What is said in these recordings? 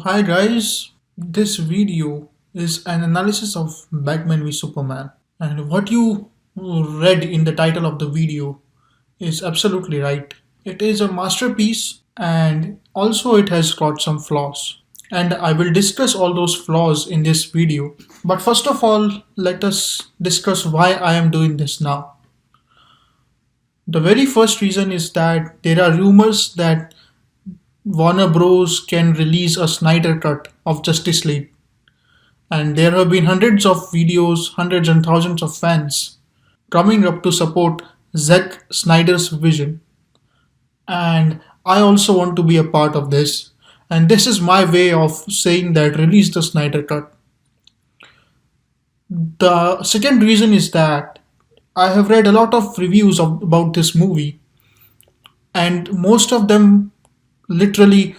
Hi guys, this video is an analysis of Batman v Superman. And what you read in the title of the video is absolutely right. It is a masterpiece and also it has got some flaws. And I will discuss all those flaws in this video. But first of all, let us discuss why I am doing this now. The very first reason is that there are rumors that Warner Bros. Can release a Snyder cut of Justice League. And there have been hundreds of videos, hundreds and thousands of fans coming up to support Zack Snyder's vision. And I also want to be a part of this. And this is my way of saying that release the Snyder cut. The second reason is that I have read a lot of reviews about this movie, and most of them literally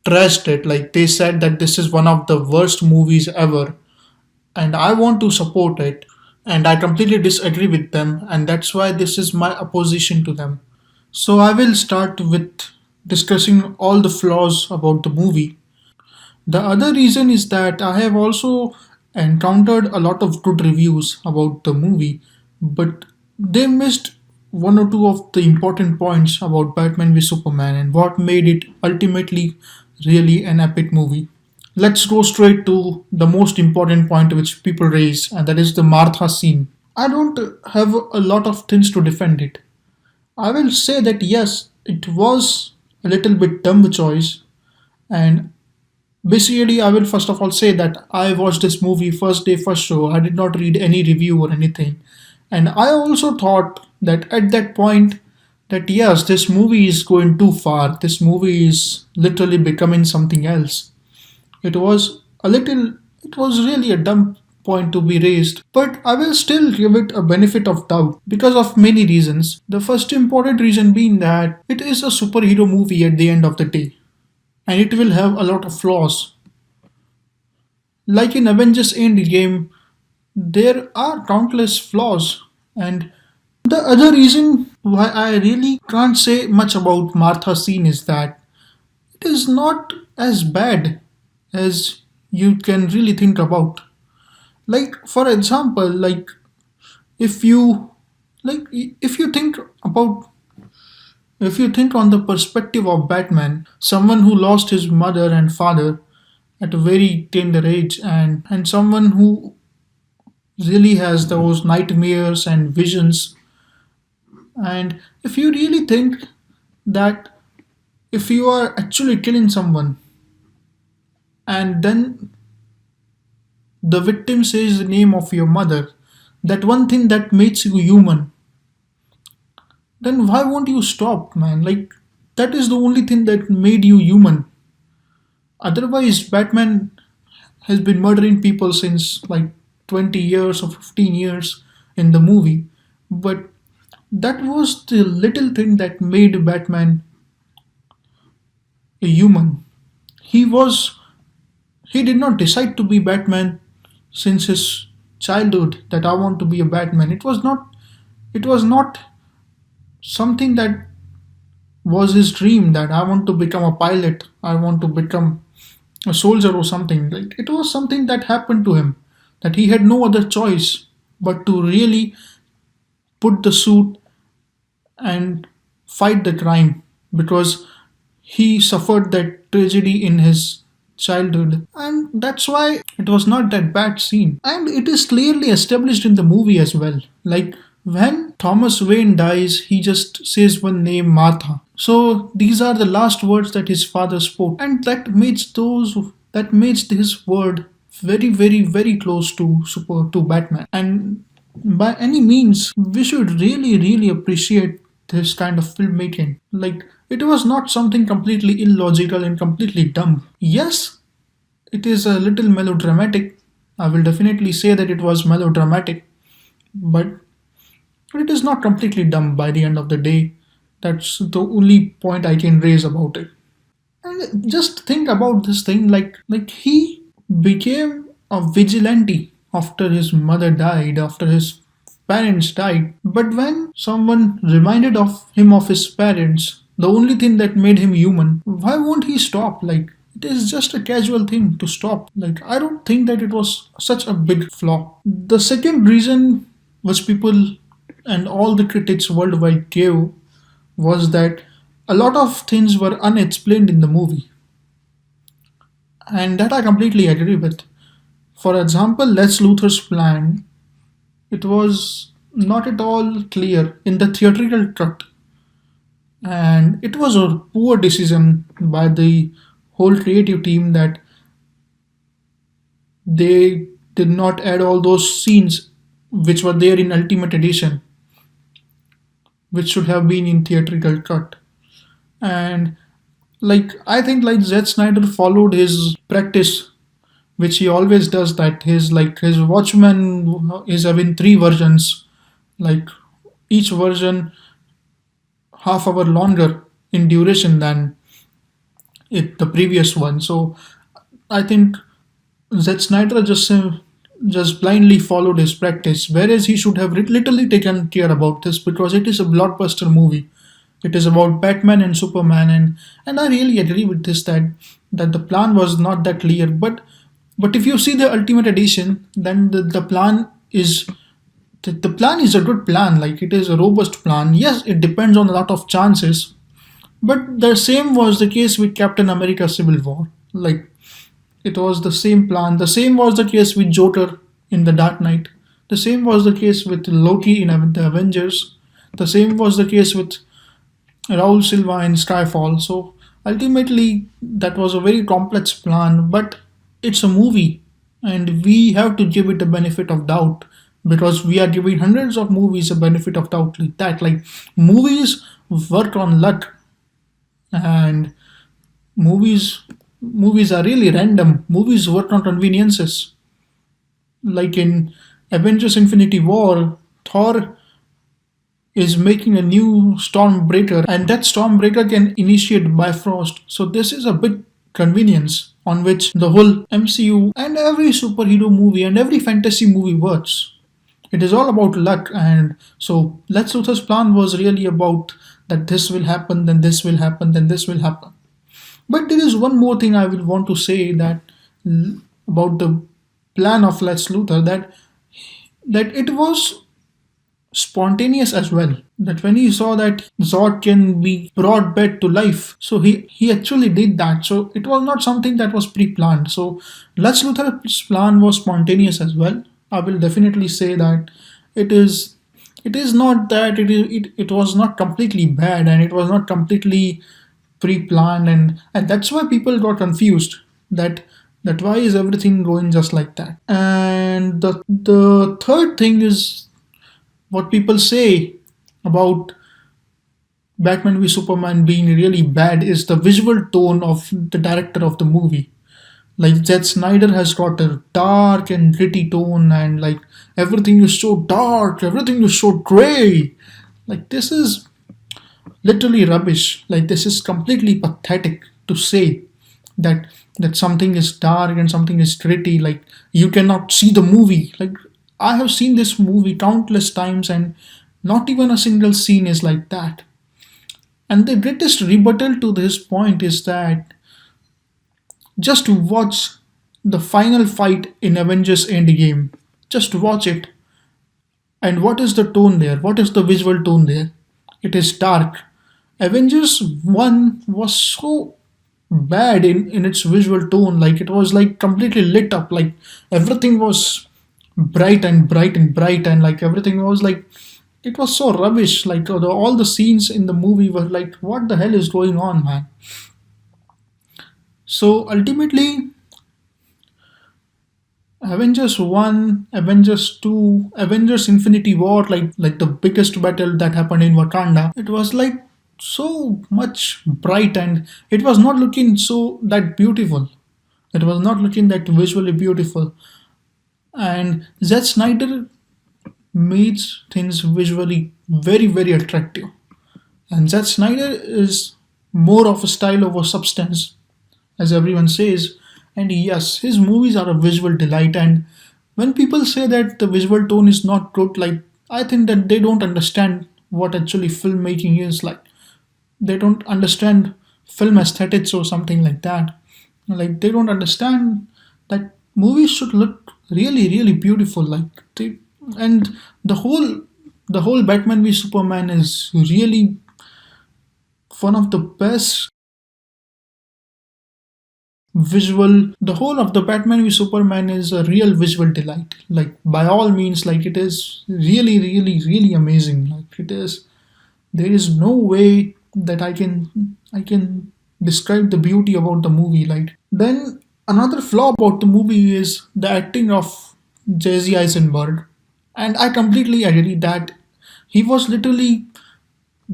trashed it. Like they said that this is one of the worst movies ever, and I want to support it, and I completely disagree with them, and that's why this is my opposition to them. So I will start with discussing all the flaws about the movie. The other reason is that I have also encountered a lot of good reviews about the movie, but they missed one or two of the important points about Batman v Superman and what made it ultimately really an epic movie. Let's go straight to the most important point which people raise, and that is the Martha scene. I don't have a lot of things to defend it. I will say that yes, it was a little bit dumb choice, and basically, I will first of all say that I watched this movie first day, first show. I did not read any review or anything. And I also thought that at that point, that yes, this movie is going too far. This movie is literally becoming something else. It was it was really a dumb point to be raised, but I will still give it a benefit of doubt because of many reasons. The first important reason being that it is a superhero movie at the end of the day, and it will have a lot of flaws. Like in Avengers Endgame, there are countless flaws. And the other reason why I really can't say much about Martha's scene is that it is not as bad as you can really think about. Like for example, if you if you think about if you think on the perspective of Batman, someone who lost his mother and father at a very tender age, and someone who really has those nightmares and visions, and if you really think that if you are actually killing someone and then the victim says the name of your mother, that one thing that makes you human, then why won't you stop, man? Like, that is the only thing that made you human. Otherwise, Batman has been murdering people since like 20 years or 15 years in the movie. But that was the little thing that made Batman a human. He was he did not decide to be Batman since his childhood that I want to be a Batman. It was not something that was his dream that I want to become a pilot, I want to become a soldier or something. Like it was something that happened to him, that he had no other choice but to really put the suit and fight the crime because he suffered that tragedy in his childhood, and that's why it was not that bad scene, and it is clearly established in the movie as well. Like when Thomas Wayne dies, he just says one name, Martha. So these are the last words that his father spoke, and that makes his word very very very close to Batman. And by any means, we should really really appreciate this kind of filmmaking. Like it was not something completely illogical and completely dumb. Yes, it is a little melodramatic. I will definitely say that it was melodramatic, but it is not completely dumb by the end of the day. That's the only point I can raise about it. And just think about this thing, like he became a vigilante after his mother died, after his parents died. But when someone reminded of him of his parents, the only thing that made him human, why won't he stop? Like it is just a casual thing to stop. Like, I don't think that it was such a big flaw. The second reason which people and all the critics worldwide gave was that a lot of things were unexplained in the movie, and that I completely agree with. For example, Les Luthor's plan, it was not at all clear in the theatrical cut, and it was a poor decision by the whole creative team that they did not add all those scenes which were there in Ultimate Edition, which should have been in theatrical cut. And like I think like Zack Snyder followed his practice, which he always does. That his Watchmen is having three versions, like each version half hour longer in duration than the previous one. So I think Zack Snyder just blindly followed his practice, whereas he should have literally taken care about this because it is a blockbuster movie. It is about Batman and Superman, and I really agree with this that the plan was not that clear. But if you see the Ultimate Edition, then the plan is the plan is a good plan. Like it is a robust plan. Yes, it depends on a lot of chances, but the same was the case with Captain America Civil War. Like it was the same plan. The same was the case with Joker in the Dark Knight. The same was the case with Loki in the Avengers. The same was the case with Raul Silva in Skyfall. So ultimately, that was a very complex plan, but it's a movie, and we have to give it the benefit of doubt because we are giving hundreds of movies a benefit of doubt like that. Like movies work on luck, and movies are really random. Movies work on conveniences. Like in Avengers Infinity War, Thor is making a new Stormbreaker, and that Stormbreaker can initiate Bifrost. So this is a big convenience on which the whole MCU and every superhero movie and every fantasy movie works. It is all about luck, and so Lex Luthor's plan was really about that this will happen, then this will happen, then this will happen. But there is one more thing I will want to say that about the plan of Lex Luthor, that it was spontaneous as well. That when he saw that Zod can be brought back to life, so he actually did that. So it was not something that was pre-planned. So Lex Luthor's plan was spontaneous as well. I will definitely say that it is. It is not that it was not completely bad, and it was not completely pre-planned, and that's why people got confused that why is everything going just like that. And the third thing is what people say about Batman v Superman being really bad is the visual tone of the director of the movie. Like Zack Snyder has got a dark and gritty tone, and like everything is so dark, everything is so gray. Like this is literally rubbish. Like this is completely pathetic to say that something is dark and something is gritty. Like you cannot see the movie. Like I have seen this movie countless times, and not even a single scene is like that. And the greatest rebuttal to this point is that just watch the final fight in Avengers Endgame. Just watch it. And what is the tone there? What is the visual tone there? It is dark. Avengers 1 was so bad in its visual tone. Like it was like completely lit up. Like everything was bright and bright and bright, and like everything was like it was so rubbish. Like all the scenes in the movie were like, what the hell is going on, man? So ultimately, Avengers 1, Avengers 2, Avengers Infinity War, like the biggest battle that happened in Wakanda, it was like so much bright, and it was not looking so that beautiful. It was not looking that visually beautiful. And Zack Snyder makes things visually very, very attractive. And Zack Snyder is more of a style over substance, as everyone says. And yes, his movies are a visual delight. And when people say that the visual tone is not good, like I think that they don't understand what actually filmmaking is like. They don't understand film aesthetics or something like that. Like they don't understand that movies should look really, really beautiful. And the whole the whole Batman v Superman is really one of the best visual. The whole of the Batman v Superman is a real visual delight. Like by all means, like it is really, really, really amazing. Like it is. There is no way that I can describe the beauty about the movie. Like then another flaw about the movie is the acting of Jesse Eisenberg, and I completely agree that he was literally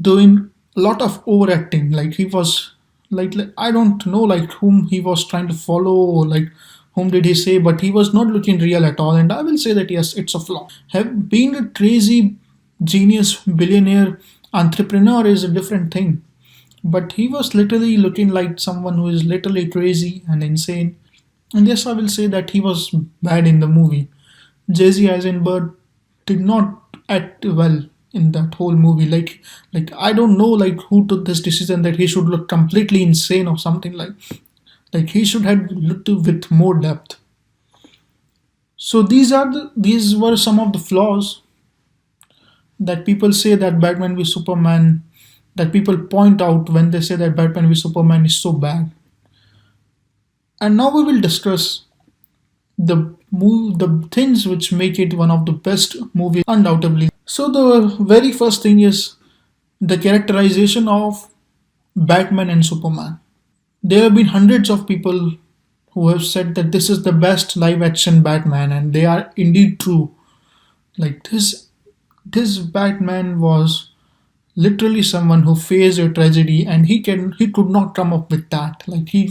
doing a lot of overacting. Like he was like I don't know like whom he was trying to follow or like whom did he say, but he was not looking real at all. And I will say that yes, it's a flaw. Have being a crazy genius billionaire entrepreneur is a different thing, but he was literally looking like someone who is literally crazy and insane. And yes, I will say that he was bad in the movie. Jesse Eisenberg did not act well in that whole movie. Like I don't know like who took this decision that he should look completely insane or something like he should have looked with more depth. So these were some of the flaws that people say that Batman v Superman that people point out when they say that Batman v Superman is so bad. And now we will discuss the things which make it one of the best movies undoubtedly. So the very first thing is the characterization of Batman and Superman. There have been hundreds of people who have said that this is the best live action Batman, and they are indeed true. Like this Batman was literally someone who faced a tragedy, and he could not come up with that. Like he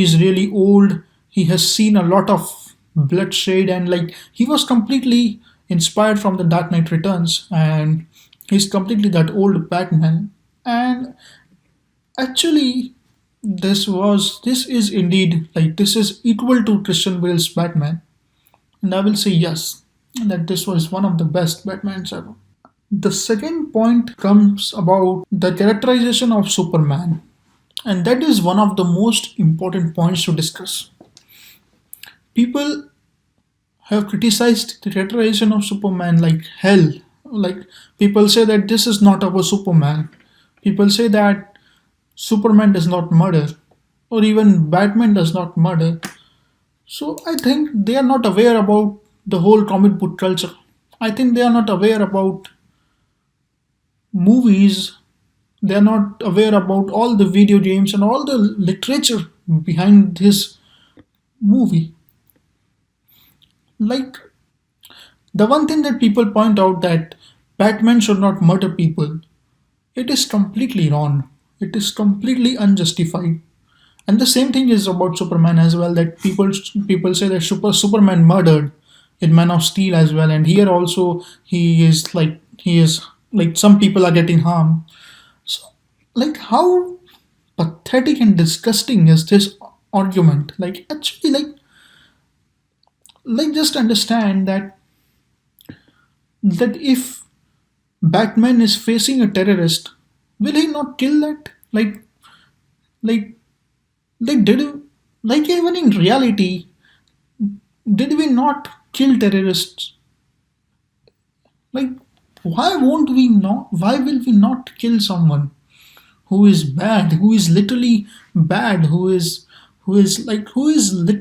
is really old. He has seen a lot of bloodshed, and like he was completely inspired from the Dark Knight Returns, and he's completely that old Batman. And actually, this is indeed like this is equal to Christian Bale's Batman, and I will say yes that this was one of the best Batmans ever. The second point comes about the characterization of Superman, and that is one of the most important points to discuss. People have criticized the characterization of Superman like hell. Like people say that this is not our Superman. People say that Superman does not murder, or even Batman does not murder. So I think they are not aware about the whole comic book culture. I think they are not aware about movies. They are not aware about all the video games and all the literature behind this movie. Like the one thing that people point out that Batman should not murder people, it is completely wrong. It is completely unjustified. And the same thing is about Superman as well. That people say that Superman murdered in Man of Steel as well, and here also he is like some people are getting harmed. So like how pathetic and disgusting is this argument? Like actually like just understand that if Batman is facing a terrorist, will he not kill that? Like did he, like even in reality, did we not kill terrorists? Like why won't we not? Why will we not kill someone who is bad, who is literally bad, who is literally